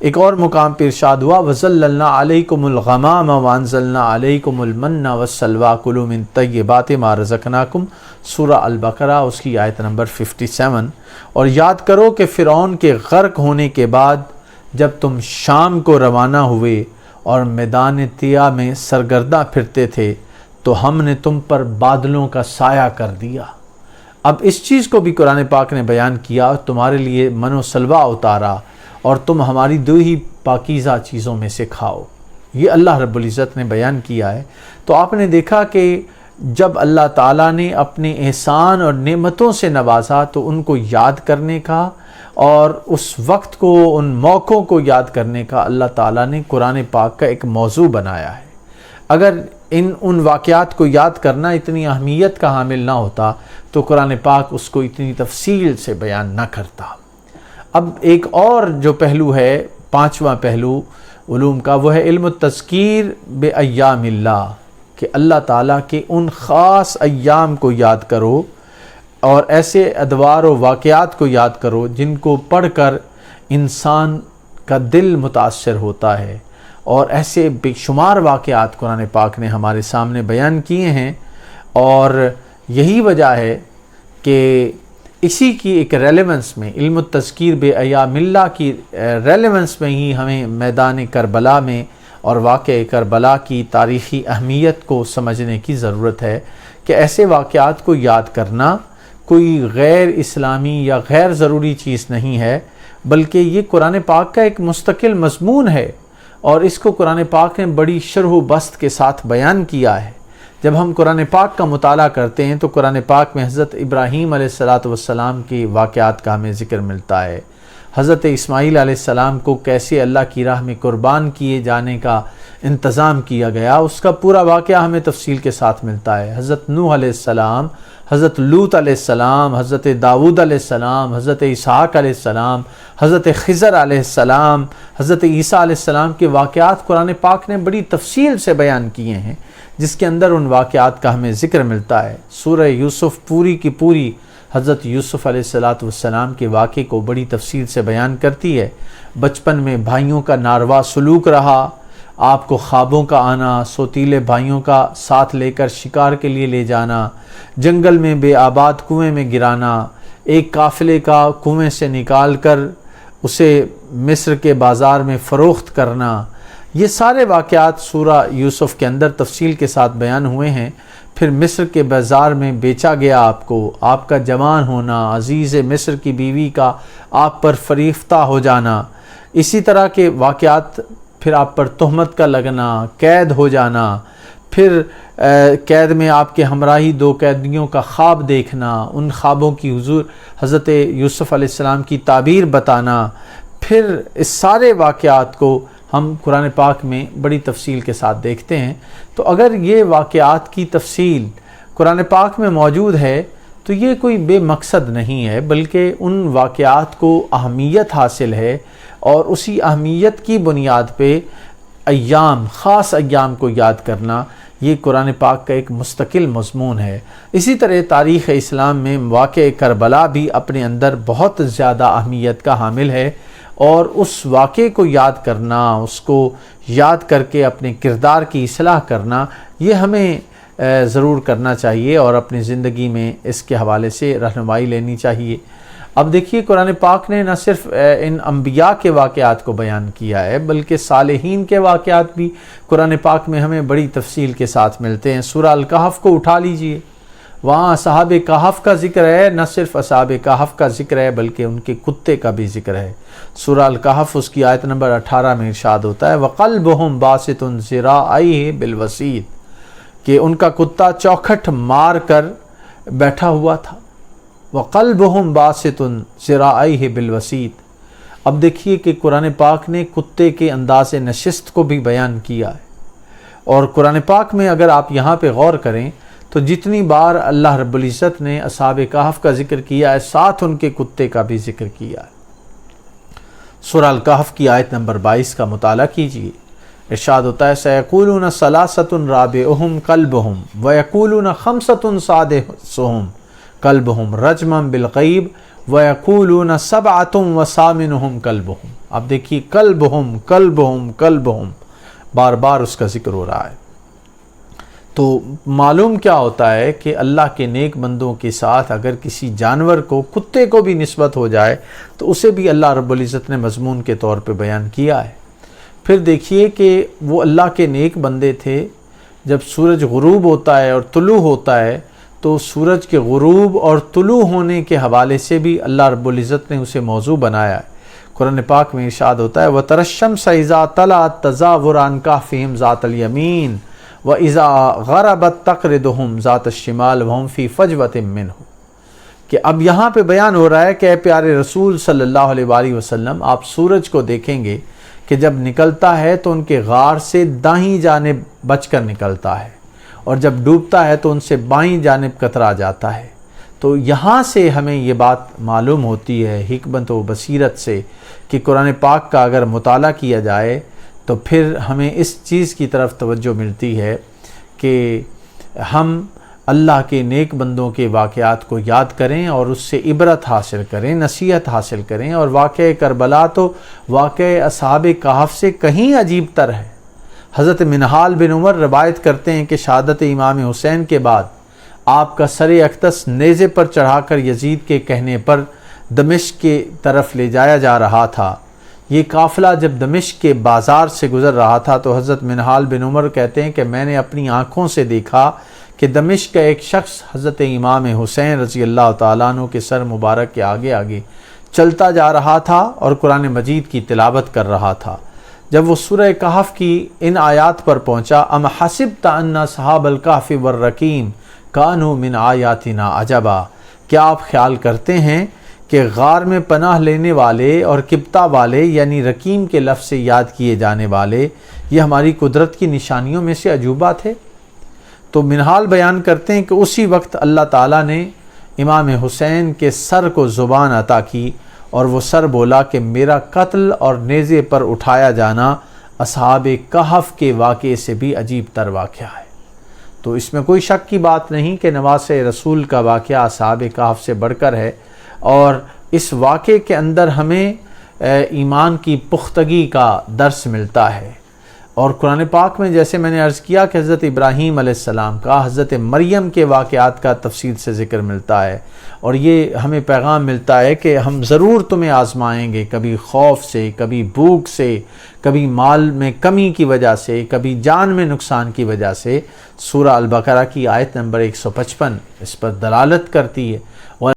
ایک اور مقام پہ ارشاد ہوا وَظَلَّلْنَا عَلَيْكُمُ الْغَمَامَ وَأَنزَلْنَا عَلَيْكُمُ الْمَنَّ وَالسَّلْوَىٰ كُلُوا مِن طَيِّبَاتِ مَا رَزَقْنَاكُمْ، سورہ البقرہ اس کی آیت نمبر 57۔ اور یاد کرو کہ فرعون کے غرق ہونے کے بعد جب تم شام کو روانہ ہوئے اور میدان طیہ میں سرگرداں پھرتے تھے تو ہم نے تم پر بادلوں کا سایہ کر دیا۔ اب اس چیز کو بھی قرآن پاک نے بیان کیا، تمہارے لیے من و سلوہ اتارا اور تم ہماری دو ہی پاکیزہ چیزوں میں سے کھاؤ، یہ اللہ رب العزت نے بیان کیا ہے۔ تو آپ نے دیکھا کہ جب اللہ تعالیٰ نے اپنے احسان اور نعمتوں سے نوازا تو ان کو یاد کرنے کا اور اس وقت کو، ان موقعوں کو یاد کرنے کا اللہ تعالیٰ نے قرآن پاک کا ایک موضوع بنایا ہے۔ اگر ان واقعات کو یاد کرنا اتنی اہمیت کا حامل نہ ہوتا تو قرآن پاک اس کو اتنی تفصیل سے بیان نہ کرتا۔ اب ایک اور جو پہلو ہے، پانچواں پہلو علوم کا، وہ ہے علم التذکیر بایام اللہ، کہ اللہ تعالیٰ کے ان خاص ایام کو یاد کرو اور ایسے ادوار و واقعات کو یاد کرو جن کو پڑھ کر انسان کا دل متاثر ہوتا ہے، اور ایسے بے شمار واقعات قرآن پاک نے ہمارے سامنے بیان کیے ہیں، اور یہی وجہ ہے کہ اسی کی ایک ریلیونس میں، علم التذکیر بایام اللہ کی ریلیونس میں ہی ہمیں میدان کربلا میں اور واقعہ کربلا کی تاریخی اہمیت کو سمجھنے کی ضرورت ہے کہ ایسے واقعات کو یاد کرنا کوئی غیر اسلامی یا غیر ضروری چیز نہیں ہے، بلکہ یہ قرآن پاک کا ایک مستقل مضمون ہے، اور اس کو قرآن پاک نے بڑی شرح و بسط کے ساتھ بیان کیا ہے۔ جب ہم قرآن پاک کا مطالعہ کرتے ہیں تو قرآن پاک میں حضرت ابراہیم علیہ السلام کے واقعات کا ہمیں ذکر ملتا ہے، حضرت اسماعیل علیہ السلام کو کیسے اللہ کی راہ میں قربان کیے جانے کا انتظام کیا گیا، اس کا پورا واقعہ ہمیں تفصیل کے ساتھ ملتا ہے۔ حضرت نوح علیہ السلام، حضرت لوط علیہ السلام، حضرت داؤد علیہ السلام، حضرت اسحاق علیہ السلام، حضرت خضر علیہ السلام، حضرت عیسیٰ علیہ السلام کے واقعات قرآن پاک نے بڑی تفصیل سے بیان کیے ہیں، جس کے اندر ان واقعات کا ہمیں ذکر ملتا ہے۔ سورہ یوسف پوری کی پوری حضرت یوسف علیہ السلام کے واقعے کو بڑی تفصیل سے بیان کرتی ہے۔ بچپن میں بھائیوں کا ناروا سلوک رہا، آپ کو خوابوں کا آنا، سوتیلے بھائیوں کا ساتھ لے کر شکار کے لیے لے جانا، جنگل میں بے آباد کنویں میں گرانا، ایک قافلے کا کنویں سے نکال کر اسے مصر کے بازار میں فروخت کرنا، یہ سارے واقعات سورہ یوسف کے اندر تفصیل کے ساتھ بیان ہوئے ہیں۔ پھر مصر کے بازار میں بیچا گیا آپ کو، آپ کا جوان ہونا، عزیز مصر کی بیوی کا آپ پر فریفتہ ہو جانا، اسی طرح کے واقعات، پھر آپ پر تہمت کا لگنا، قید ہو جانا، پھر قید میں آپ کے ہمراہی دو قیدیوں کا خواب دیکھنا، ان خوابوں کی حضور حضرت یوسف علیہ السلام کی تعبیر بتانا، پھر اس سارے واقعات کو ہم قرآن پاک میں بڑی تفصیل کے ساتھ دیکھتے ہیں۔ تو اگر یہ واقعات کی تفصیل قرآن پاک میں موجود ہے تو یہ کوئی بے مقصد نہیں ہے، بلکہ ان واقعات کو اہمیت حاصل ہے، اور اسی اہمیت کی بنیاد پہ ایام، خاص ایام کو یاد کرنا، یہ قرآن پاک کا ایک مستقل مضمون ہے۔ اسی طرح تاریخ اسلام میں واقعہ کربلا بھی اپنے اندر بہت زیادہ اہمیت کا حامل ہے، اور اس واقعے کو یاد کرنا، اس کو یاد کر کے اپنے کردار کی اصلاح کرنا، یہ ہمیں ضرور کرنا چاہیے، اور اپنی زندگی میں اس کے حوالے سے رہنمائی لینی چاہیے۔ اب دیکھیے قرآن پاک نے نہ صرف ان انبیاء کے واقعات کو بیان کیا ہے، بلکہ صالحین کے واقعات بھی قرآن پاک میں ہمیں بڑی تفصیل کے ساتھ ملتے ہیں۔ سورہ الکہف کو اٹھا لیجئے، وہاں اصحاب کہف کا ذکر ہے، نہ صرف اصحاب کہف کا ذکر ہے بلکہ ان کے کتے کا بھی ذکر ہے۔ سورہ الکہف اس کی آیت نمبر 18 میں ارشاد ہوتا ہے وَقَلْبُهُمْ بَاسِطٌ ذِرَاعَيْهِ بِالْوَسِيدِ، کہ ان کا کتا چوکھٹ مار کر بیٹھا ہوا تھا۔ وَقَلْبُهُمْ بَاسِطٌ ذِرَاعَيْهِ بِالْوَسِيدِ، اب دیکھیے کہ قرآن پاک نے کتے کے انداز نشست کو بھی بیان کیا ہے، اور قرآن پاک میں اگر آپ یہاں پہ غور کریں تو جتنی بار اللہ رب العزت نے اصحاب کہف کا ذکر کیا ہے، ساتھ ان کے کتے کا بھی ذکر کیا ہے۔ سورہ الکہف کی آیت نمبر 22 کا مطالعہ کیجیے، ارشاد ہوتا ہے سَيَقُولُونَ ثَلَاثَةٌ رَابِعُهُمْ كَلْبُهُمْ وَيَقُولُونَ خَمْسَةٌ سَادِسُهُمْ كَلْبُهُمْ رَجْمًا بِالْغَيْبِ وَيَقُولُونَ سَبْعَةٌ وَثَامِنُهُمْ كَلْبُهُمْ۔ اب دیکھیے کلبہم کلبہم کلبہم، بار بار اس کا ذکر ہو رہا ہے۔ تو معلوم کیا ہوتا ہے کہ اللہ کے نیک بندوں کے ساتھ اگر کسی جانور کو، کتے کو بھی نسبت ہو جائے تو اسے بھی اللہ رب العزت نے مضمون کے طور پہ بیان کیا ہے۔ پھر دیکھیے کہ وہ اللہ کے نیک بندے تھے، جب سورج غروب ہوتا ہے اور طلوع ہوتا ہے تو سورج کے غروب اور طلوع ہونے کے حوالے سے بھی اللہ رب العزت نے اسے موضوع بنایا ہے۔ قرآن پاک میں ارشاد ہوتا ہے وَتَرَى الشَّمْسَ إِذَا طَلَعَت تَزَاوَرُ عَنْ كَهْفِهِمْ ذَاتَ الْيَمِينِ وَإِذَا غَرَبَت تَقْرِضُهُمْ ذَاتَ الشِّمَالِ وَهُمْ فِي فَجْوَةٍ مِّنْهُ۔ کہ اب یہاں پہ بیان ہو رہا ہے کہ اے پیارے رسول صلی اللہ علیہ وآلہ وسلم، آپ سورج کو دیکھیں گے کہ جب نکلتا ہے تو ان کے غار سے دائیں جانب بچ کر نکلتا ہے، اور جب ڈوبتا ہے تو ان سے بائیں جانب کترا جاتا ہے۔ تو یہاں سے ہمیں یہ بات معلوم ہوتی ہے حکمت و بصیرت سے کہ قرآن پاک کا اگر مطالعہ کیا جائے تو پھر ہمیں اس چیز کی طرف توجہ ملتی ہے کہ ہم اللہ کے نیک بندوں کے واقعات کو یاد کریں اور اس سے عبرت حاصل کریں، نصیحت حاصل کریں۔ اور واقعہ کربلا تو واقعہ اصحاب کہف سے کہیں عجیب تر ہے۔ حضرت منہال بن عمر روایت کرتے ہیں کہ شہادت امام حسین کے بعد آپ کا سر اقدس نیزے پر چڑھا کر یزید کے کہنے پر دمشق کی طرف لے جایا جا رہا تھا۔ یہ قافلہ جب دمشق کے بازار سے گزر رہا تھا تو حضرت منہال بن عمر کہتے ہیں کہ میں نے اپنی آنکھوں سے دیکھا کہ دمشق کا ایک شخص حضرت امام حسین رضی اللہ تعالیٰ عنہ کے سر مبارک کے آگے آگے چلتا جا رہا تھا اور قرآن مجید کی تلاوت کر رہا تھا۔ جب وہ سورہ کہف کی ان آیات پر پہنچا ام حسبت ان اصحاب الکہف والرقیم کانوا من آیاتنا عجبا، کیا آپ خیال کرتے ہیں کہ غار میں پناہ لینے والے اور کبتا والے یعنی رقیم کے لفظ سے یاد کیے جانے والے یہ ہماری قدرت کی نشانیوں میں سے عجوبہ تھے؟ تو منہال بیان کرتے ہیں کہ اسی وقت اللہ تعالیٰ نے امام حسین کے سر کو زبان عطا کی اور وہ سر بولا کہ میرا قتل اور نیزے پر اٹھایا جانا اصحاب کہف کے واقعے سے بھی عجیب تر واقعہ ہے۔ تو اس میں کوئی شک کی بات نہیں کہ نواس رسول کا واقعہ اصحاب کہف سے بڑھ کر ہے، اور اس واقعے کے اندر ہمیں ایمان کی پختگی کا درس ملتا ہے۔ اور قرآن پاک میں جیسے میں نے عرض کیا کہ حضرت ابراہیم علیہ السلام کا، حضرت مریم کے واقعات کا تفصیل سے ذکر ملتا ہے، اور یہ ہمیں پیغام ملتا ہے کہ ہم ضرور تمہیں آزمائیں گے، کبھی خوف سے، کبھی بھوک سے، کبھی مال میں کمی کی وجہ سے، کبھی جان میں نقصان کی وجہ سے۔ سورہ البقرہ کی آیت نمبر 155 اس پر دلالت کرتی ہے۔